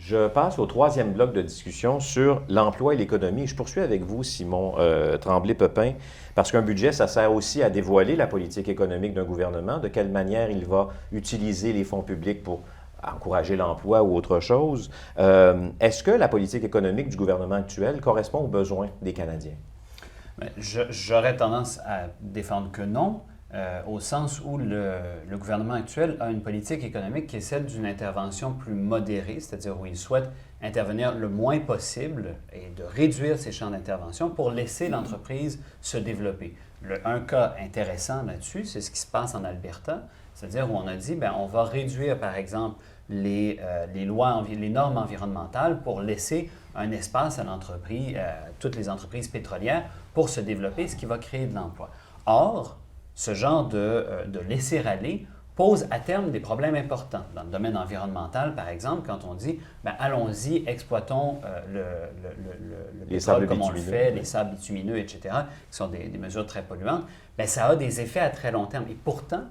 Je passe au troisième bloc de discussion sur l'emploi et l'économie. Je poursuis avec vous, Simon Tremblay-Pepin, parce qu'un budget, ça sert aussi à dévoiler la politique économique d'un gouvernement, de quelle manière il va utiliser les fonds publics pour encourager l'emploi ou autre chose. Est-ce que la politique économique du gouvernement actuel correspond aux besoins des Canadiens? J'aurais tendance à défendre que non. Au sens où le gouvernement actuel a une politique économique qui est celle d'une intervention plus modérée, c'est-à-dire où il souhaite intervenir le moins possible et de réduire ses champs d'intervention pour laisser l'entreprise se développer. Un cas intéressant là-dessus, c'est ce qui se passe en Alberta, c'est-à-dire où on a dit, bien, on va réduire, par exemple, les normes environnementales pour laisser un espace à toutes les entreprises pétrolières pour se développer, ce qui va créer de l'emploi. Or, ce genre de laisser-aller pose à terme des problèmes importants. Dans le domaine environnemental, par exemple, quand on dit « allons-y, exploitons le pétrole comme on le fait, les sables bitumineux, etc., qui sont des mesures très polluantes », ça a des effets à très long terme. Et pourtant,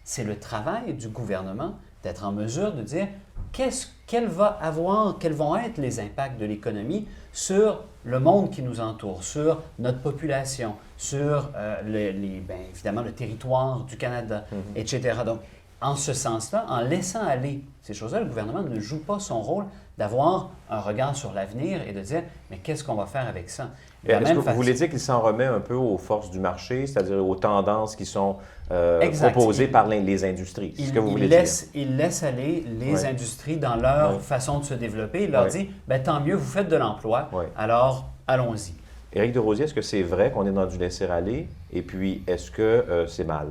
c'est le travail du gouvernement d'être en mesure de dire quels vont être les impacts de l'économie sur le monde qui nous entoure, sur notre population, sur évidemment le territoire du Canada, etc. Donc, en ce sens-là, en laissant aller ces choses-là, le gouvernement ne joue pas son rôle d'avoir un regard sur l'avenir et de dire « mais qu'est-ce qu'on va faire avec ça ?» Est-ce que vous voulez dire qu'il s'en remet un peu aux forces du marché, c'est-à-dire aux tendances qui sont proposées par les industries? C'est ce que vous voulez dire? Il laisse aller les industries dans leur façon de se développer. Il leur dit « tant mieux, vous faites de l'emploi, alors allons-y ». Éric Desrosiers, est-ce que c'est vrai qu'on est dans du laisser-aller? Et puis, est-ce que c'est mal?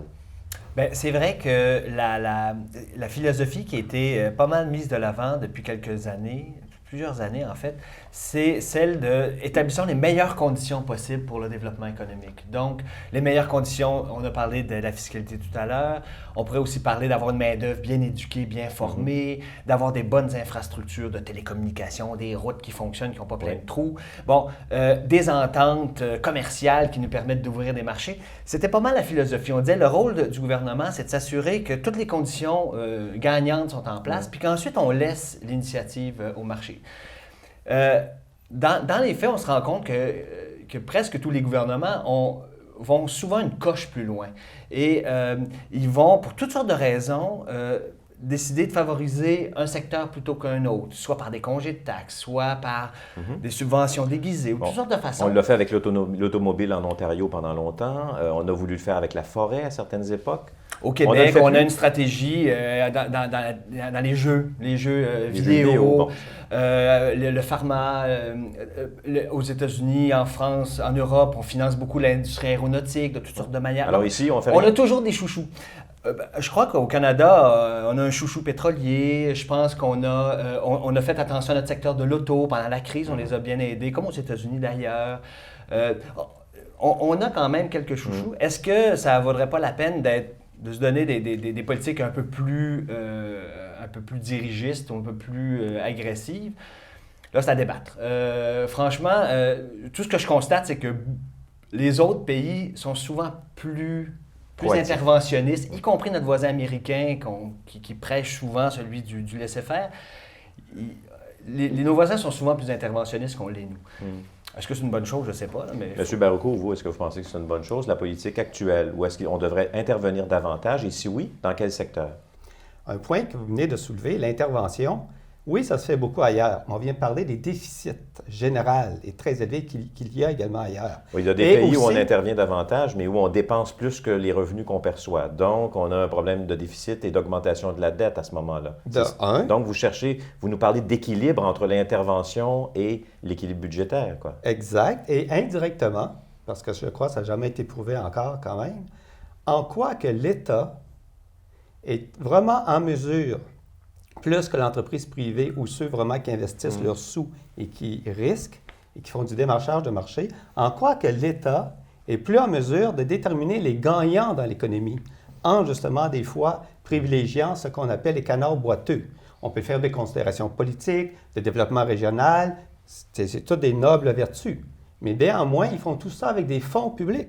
Bien, c'est vrai que la philosophie qui a été pas mal mise de l'avant depuis quelques années, plusieurs années en fait, c'est celle d'établissant les meilleures conditions possibles pour le développement économique. Donc, les meilleures conditions, on a parlé de la fiscalité tout à l'heure, on pourrait aussi parler d'avoir une main-d'œuvre bien éduquée, bien formée, d'avoir des bonnes infrastructures de télécommunications, des routes qui fonctionnent, qui n'ont pas plein de trous, des ententes commerciales qui nous permettent d'ouvrir des marchés. C'était pas mal la philosophie. On disait le rôle du gouvernement, c'est de s'assurer que toutes les conditions gagnantes sont en place, puis qu'ensuite on laisse l'initiative au marché. Dans les faits, on se rend compte que presque tous les gouvernements vont souvent une coche plus loin. Et ils vont, pour toutes sortes de raisons, décider de favoriser un secteur plutôt qu'un autre, soit par des congés de taxes, soit par des subventions déguisées, ou toutes sortes de façons. On l'a fait avec l'automobile en Ontario pendant longtemps. On a voulu le faire avec la forêt à certaines époques. Au Québec, on a une stratégie dans les jeux vidéo, le pharma. Aux États-Unis, en France, en Europe, on finance beaucoup l'industrie aéronautique de toutes sortes de manières. Alors ici, on a toujours des chouchous. Je crois qu'au Canada, on a un chouchou pétrolier. Je pense qu'on a fait attention à notre secteur de l'auto. Pendant la crise, on les a bien aidés, comme aux États-Unis d'ailleurs. On a quand même quelques chouchous. Est-ce que ça ne vaudrait pas la peine de se donner des politiques un peu plus dirigistes, un peu plus agressives? Là, c'est à débattre. Franchement, tout ce que je constate, c'est que les autres pays sont souvent plus interventionnistes, y compris notre voisin américain qui prêche souvent celui du laisser-faire. Nos voisins sont souvent plus interventionnistes qu'on l'est, nous. Est-ce que c'est une bonne chose? Je ne sais pas. M. Baruco, vous, est-ce que vous pensez que c'est une bonne chose, la politique actuelle, ou est-ce qu'on devrait intervenir davantage? Et si oui, dans quel secteur? Un point que vous venez de soulever, l'intervention, oui, ça se fait beaucoup ailleurs. On vient de parler des déficits généraux et très élevés qu'il y a également ailleurs. Oui, il y a des pays où on intervient davantage, mais où on dépense plus que les revenus qu'on perçoit. Donc, on a un problème de déficit et d'augmentation de la dette à ce moment-là. Donc, vous nous parlez d'équilibre entre l'intervention et l'équilibre budgétaire, quoi. Exact. Et indirectement, parce que je crois que ça n'a jamais été prouvé encore quand même, en quoi que l'État est vraiment en mesure, plus que l'entreprise privée ou ceux vraiment qui investissent leurs sous et qui risquent et qui font du démarchage de marché, en quoi que l'État est plus en mesure de déterminer les gagnants dans l'économie, en justement des fois privilégiant ce qu'on appelle les canards boiteux. On peut faire des considérations politiques, de développement régional, c'est toutes des nobles vertus. Mais néanmoins, ils font tout ça avec des fonds publics.